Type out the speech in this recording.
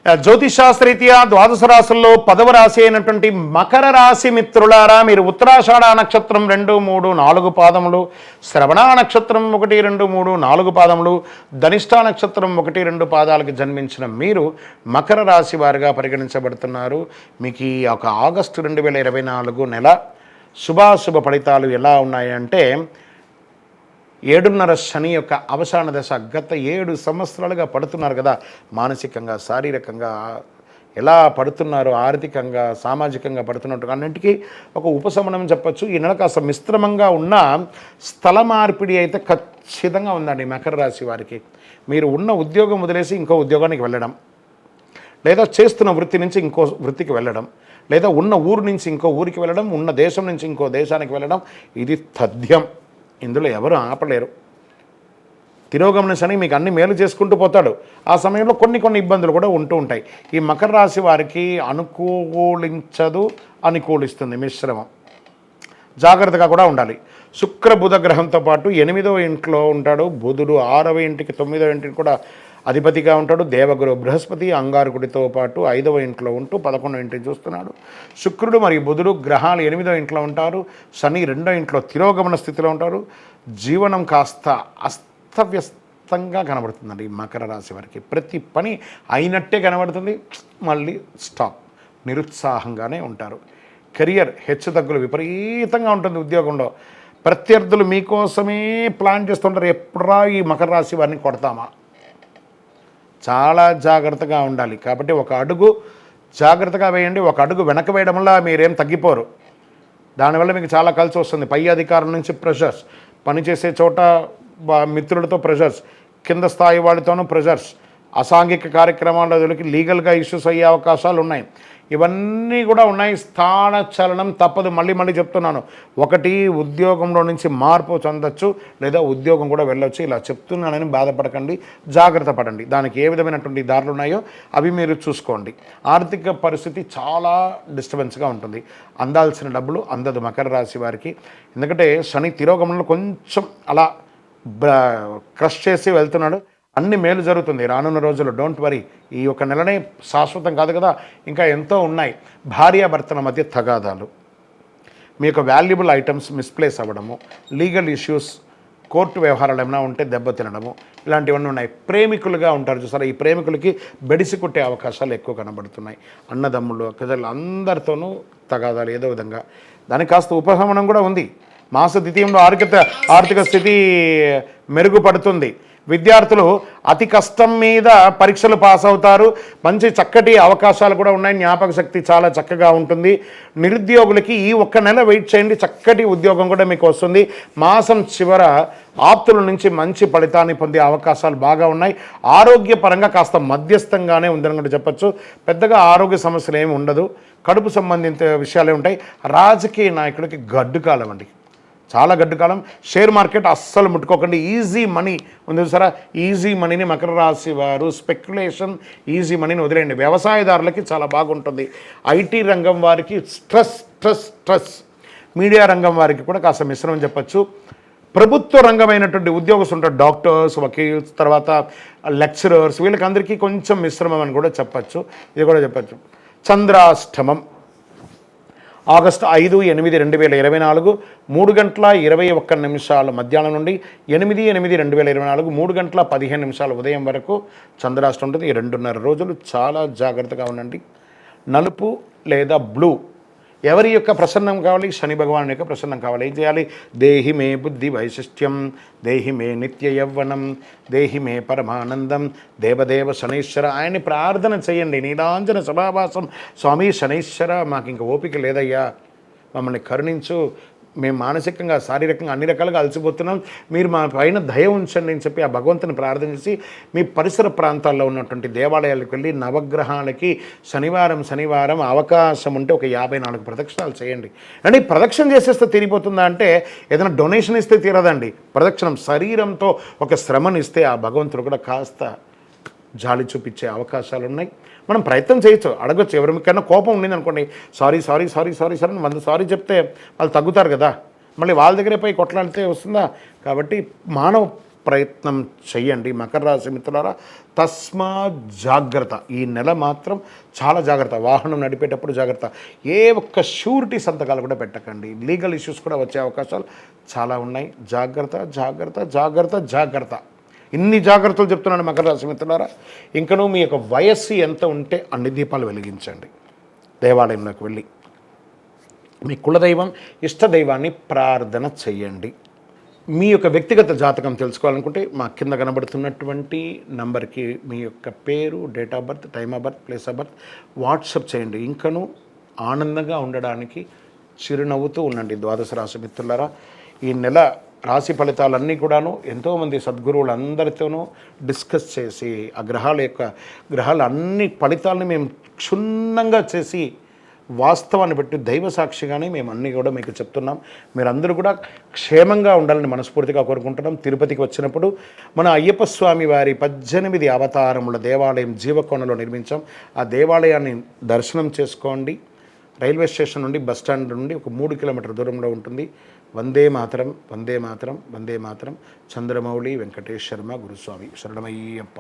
జ్యోతిషాస్త్రరీత్యా ద్వాదశ రాశుల్లో 10వ రాశి అయినటువంటి మకర రాశి మిత్రులారా, మీరు ఉత్తరాషాఢ నక్షత్రం 2, 3, 4 పాదములు, శ్రవణ నక్షత్రం 1, 2, 3, 4 పాదములు, ధనిష్ఠ నక్షత్రం 1, 2 పాదాలకు జన్మించిన మీరు మకర రాశి వారిగా పరిగణించబడుతున్నారు. మీకు ఈ ఒక ఆగస్టు 2024 నెల శుభాశుభ ఫలితాలు ఎలా ఉన్నాయంటే, 7.5 శని యొక్క అవసాన దశ. గత 7 సంవత్సరాలుగా పడుతున్నారు కదా, మానసికంగా శారీరకంగా ఎలా పడుతున్నారు, ఆర్థికంగా సామాజికంగా పడుతున్నట్టు అన్నింటికీ ఒక ఉపశమనం చెప్పచ్చు. ఈ నెల కాస్త మిశ్రమంగా ఉన్న స్థల మార్పిడి అయితే ఖచ్చితంగా ఉందండి మకర రాశి వారికి. మీరు ఉన్న ఉద్యోగం వదిలేసి ఇంకో ఉద్యోగానికి వెళ్ళడం, లేదా చేస్తున్న వృత్తి నుంచి ఇంకో వృత్తికి వెళ్ళడం, లేదా ఉన్న ఊరు నుంచి ఇంకో ఊరికి వెళ్ళడం, ఉన్న దేశం నుంచి ఇంకో దేశానికి వెళ్ళడం, ఇది తథ్యం. ఇందులో ఎవరు ఆపలేరు. తిరోగమన శని మీకు అన్ని మేలు చేసుకుంటూ పోతాడు. ఆ సమయంలో కొన్ని ఇబ్బందులు కూడా ఉంటూ ఉంటాయి. ఈ మకర రాశి వారికి అనుకూలించదు, అనుకూలిస్తుంది మిశ్రమం. జాగ్రత్తగా కూడా ఉండాలి. శుక్ర బుధ గ్రహంతో పాటు 8వ ఇంట్లో ఉంటాడు బుధుడు, 6వ ఇంటికి 9వ ఇంటికి కూడా అధిపతిగా ఉంటాడు. దేవగురు బృహస్పతి అంగారకుడితో పాటు 5వ ఇంట్లో ఉంటూ 11వ ఇంటిని చూస్తున్నాడు. శుక్రుడు మరియు బుధుడు గ్రహాలు 8వ ఇంట్లో ఉంటారు. శని 2వ ఇంట్లో తిరోగమన స్థితిలో ఉంటారు. జీవనం కాస్త అస్తవ్యస్తంగా కనబడుతుందండి ఈ మకర రాశి వారికి. ప్రతి పని అయినట్టే కనబడుతుంది, మళ్ళీ స్టాప్, నిరుత్సాహంగానే ఉంటారు. కెరియర్ హెచ్చుతగ్గులు విపరీతంగా ఉంటుంది. ఉద్యోగంలో ప్రత్యర్థులు మీకోసమే ప్లాన్ చేస్తుంటారు, ఎప్పుడా ఈ మకర రాశి వారిని కొడతామా. చాలా జాగ్రత్తగా ఉండాలి. కాబట్టి ఒక అడుగు జాగ్రత్తగా వేయండి. ఒక అడుగు వెనక వేయడం వల్ల మీరేం తగ్గిపోరు. దానివల్ల మీకు చాలా కలిసి వస్తుంది. పై అధికారుల నుంచి ప్రెషర్స్, పనిచేసే చోట మిత్రులతో ప్రెషర్స్, కింద స్థాయి వాళ్ళతోనూ ప్రెషర్స్, అసాంఘిక కార్యక్రమాల్లో దొరికి లీగల్గా ఇష్యూస్ అయ్యే అవకాశాలు ఉన్నాయి. ఇవన్నీ కూడా ఉన్నాయి. స్థాన చలనం తప్పదు. మళ్ళీ చెప్తున్నాను, ఒకటి ఉద్యోగంలో నుంచి మార్పు చెందొచ్చు, లేదా ఉద్యోగం కూడా వెళ్ళొచ్చు. ఇలా చెప్తున్నానని బాధపడకండి, జాగ్రత్త పడండి. దానికి ఏ విధమైనటువంటి దారులు ఉన్నాయో అవి మీరు చూసుకోండి. ఆర్థిక పరిస్థితి చాలా డిస్టర్బెన్స్గా ఉంటుంది. అందాల్సిన డబ్బులు అందదు మకర రాశి వారికి. ఎందుకంటే శని తిరోగమనంలో కొంచెం అలా క్రష్ చేసి వెళ్తున్నాడు. అన్ని మేలు జరుగుతుంది రానున్న రోజుల్లో. Don't worry. ఈ ఒక నెలనే శాశ్వతం కాదు కదా, ఇంకా ఎంతో ఉన్నాయి. భార్యాభర్తల మధ్య తగాదాలు, మీ యొక్క వాల్యుబుల్ ఐటమ్స్ మిస్ప్లేస్ అవ్వడము, లీగల్ ఇష్యూస్, కోర్టు వ్యవహారాలు ఏమైనా ఉంటే దెబ్బతినడము, ఇలాంటివన్నీ ఉన్నాయి. ప్రేమికులుగా ఉంటారు చూసారా, ఈ ప్రేమికులకి బెడిసి కొట్టే అవకాశాలు ఎక్కువ కనబడుతున్నాయి. అన్నదమ్ముళ్ళు అక్కజలు అందరితోనూ తగాదాలు ఏదో విధంగా. దానికి కాస్త ఉపశమనం కూడా ఉంది. మాస ద్వితీయంలో ఆర్థిక స్థితి మెరుగుపడుతుంది. విద్యార్థులు అతి కష్టం మీద పరీక్షలు పాస్ అవుతారు. మంచి చక్కటి అవకాశాలు కూడా ఉన్నాయి. జ్ఞాపక శక్తి చాలా చక్కగా ఉంటుంది. నిరుద్యోగులకి ఈ ఒక్క నెల వెయిట్ చేయండి, చక్కటి ఉద్యోగం కూడా మీకు వస్తుంది. మాసం చివర ఆప్తుల నుంచి మంచి ఫలితాన్ని పొందే అవకాశాలు బాగా ఉన్నాయి. ఆరోగ్యపరంగా కాస్త మధ్యస్థంగానే ఉందని కూడా చెప్పచ్చు. పెద్దగా ఆరోగ్య సమస్యలు ఏమి ఉండదు. కడుపు సంబంధిత విషయాలే ఉంటాయి. రాజకీయ నాయకులకి గడ్డు కాలం అండి, చాలా గడ్డు కాలం. షేర్ మార్కెట్ అస్సలు ముట్టుకోకండి. ఈజీ మనీ ఉంది సరే, ఈజీ మనీని మకర రాశి వారు స్పెక్యులేషన్, ఈజీ మనీని వదిలేయండి. వ్యవసాయదారులకి చాలా బాగుంటుంది. ఐటీ రంగం వారికి స్ట్రెస్. మీడియా రంగం వారికి కూడా కాస్త మిశ్రమం చెప్పచ్చు. ప్రభుత్వ రంగమైనటువంటి ఉద్యోగస్తులు ఉంటారు, డాక్టర్స్, వకీల్స్, తర్వాత లెక్చరర్స్, వీళ్ళకందరికీ కొంచెం మిశ్రమం అని కూడా చెప్పచ్చు. ఇది కూడా చెప్పచ్చు. చంద్రాష్టమం ఆగస్టు 5, 8, 2024 3 గంటల 21 నిమిషాలు మధ్యాహ్నం నుండి 8, 8, 2024 3 గంటల 15 నిమిషాలు ఉదయం వరకు చంద్రాష్టమం ఉంటుంది. ఈ 2.5 రోజులు చాలా జాగ్రత్తగా ఉండండి. నలుపు లేదా బ్లూ, ఎవరి యొక్క ప్రసన్నం కావాలి? శని భగవాన్ యొక్క ప్రసన్నం కావాలి. ఏం చేయాలి? దేహి మే బుద్ధి వైశిష్ట్యం, దేహి మే నిత్య యవ్వనం, దేహి మే పరమానందం, దేవదేవ శనైశ్వర. ఆయన్ని ప్రార్థన చేయండి. నీలాంజన సభావాసం, స్వామి శనైశ్వర, మాకు ఇంక ఓపిక లేదయ్యా, మమ్మల్ని కరుణించు, మేము మానసికంగా శారీరకంగా అన్ని రకాలుగా అలసిపోతున్నాం, మీరు మా పైన దయ ఉంచండి అని చెప్పి ఆ భగవంతుని ప్రార్థన చేసి మీ పరిసర ప్రాంతాల్లో ఉన్నటువంటి దేవాలయాలకు వెళ్ళి నవగ్రహాలకి శనివారం అవకాశం ఉంటే ఒక 54 ప్రదక్షిణాలు చేయండి. అంటే ప్రదక్షిణ చేసేస్తే తీరిపోతుందా అంటే, ఏదైనా డొనేషన్ ఇస్తే తీరదండి. ప్రదక్షిణం శరీరంతో ఒక శ్రమనిస్తే ఆ భగవంతుడు కూడా కాస్త జాలి చూపించే అవకాశాలు ఉన్నాయి. మనం ప్రయత్నం చేయొచ్చు, అడగొచ్చు. ఎవరికైనా కోపం ఉండింది అనుకోండి, సారీ అని 100 సారీ చెప్తే వాళ్ళు తగ్గుతారు కదా. మళ్ళీ వాళ్ళ దగ్గరే పోయి కొట్లాడితే వస్తుందా? కాబట్టి మానవ ప్రయత్నం చెయ్యండి. మకర రాశి మిత్రులారా, తస్మా జాగ్రత్త. ఈ నెల మాత్రం చాలా జాగ్రత్త. వాహనం నడిపేటప్పుడు జాగ్రత్త. ఏ ఒక్క షూరిటీ సంతకాలు కూడా పెట్టకండి. లీగల్ ఇష్యూస్ కూడా వచ్చే అవకాశాలు చాలా ఉన్నాయి. జాగ్రత్త, జాగ్రత్త, జాగ్రత్త, జాగ్రత్త. ఇన్ని జాగ్రత్తలు చెప్తున్నాను మకర రాశి మిత్రులారా. ఇంకనూ మీ యొక్క వయస్సు ఎంత ఉంటే అన్ని దీపాలు వెలిగించండి. దేవాలయంలోకి వెళ్ళి మీ కులదైవం, ఇష్టదైవాన్ని ప్రార్థన చెయ్యండి. మీ యొక్క వ్యక్తిగత జాతకం తెలుసుకోవాలనుకుంటే మా కింద కనబడుతున్నటువంటి నంబర్కి మీ యొక్క పేరు, date of birth, time of birth, place of birth WhatsApp చేయండి. ఇంకనూ ఆనందంగా ఉండడానికి చిరునవ్వుతూ ఉండండి. ద్వాదశ రాశి మిత్రులారా, ఈ నెల రాశి ఫలితాలన్నీ కూడాను ఎంతోమంది సద్గురువులందరితోనూ డిస్కస్ చేసి ఆ గ్రహాల అన్ని ఫలితాలని మేము క్షుణ్ణంగా చేసి వాస్తవాన్ని బట్టి దైవ సాక్షిగానే మేము అన్నీ కూడా మీకు చెప్తున్నాం. మీరందరూ కూడా క్షేమంగా ఉండాలని మనస్ఫూర్తిగా కోరుకుంటున్నాం. తిరుపతికి వచ్చినప్పుడు మన అయ్యప్ప స్వామి వారి 18 అవతారముల దేవాలయం జీవకోణలో నిర్మించాం. ఆ దేవాలయాన్ని దర్శనం చేసుకోండి. రైల్వే స్టేషన్ నుండి బస్ స్టాండ్ నుండి ఒక 3 కిలోమీటర్ దూరంలో ఉంటుంది. వందే మాతరం, వందే మాతరం, వందే మాతరం. చంద్రమౌళి వెంకటేష్ శర్మ గురుస్వామి. శరణమయ్యప్ప.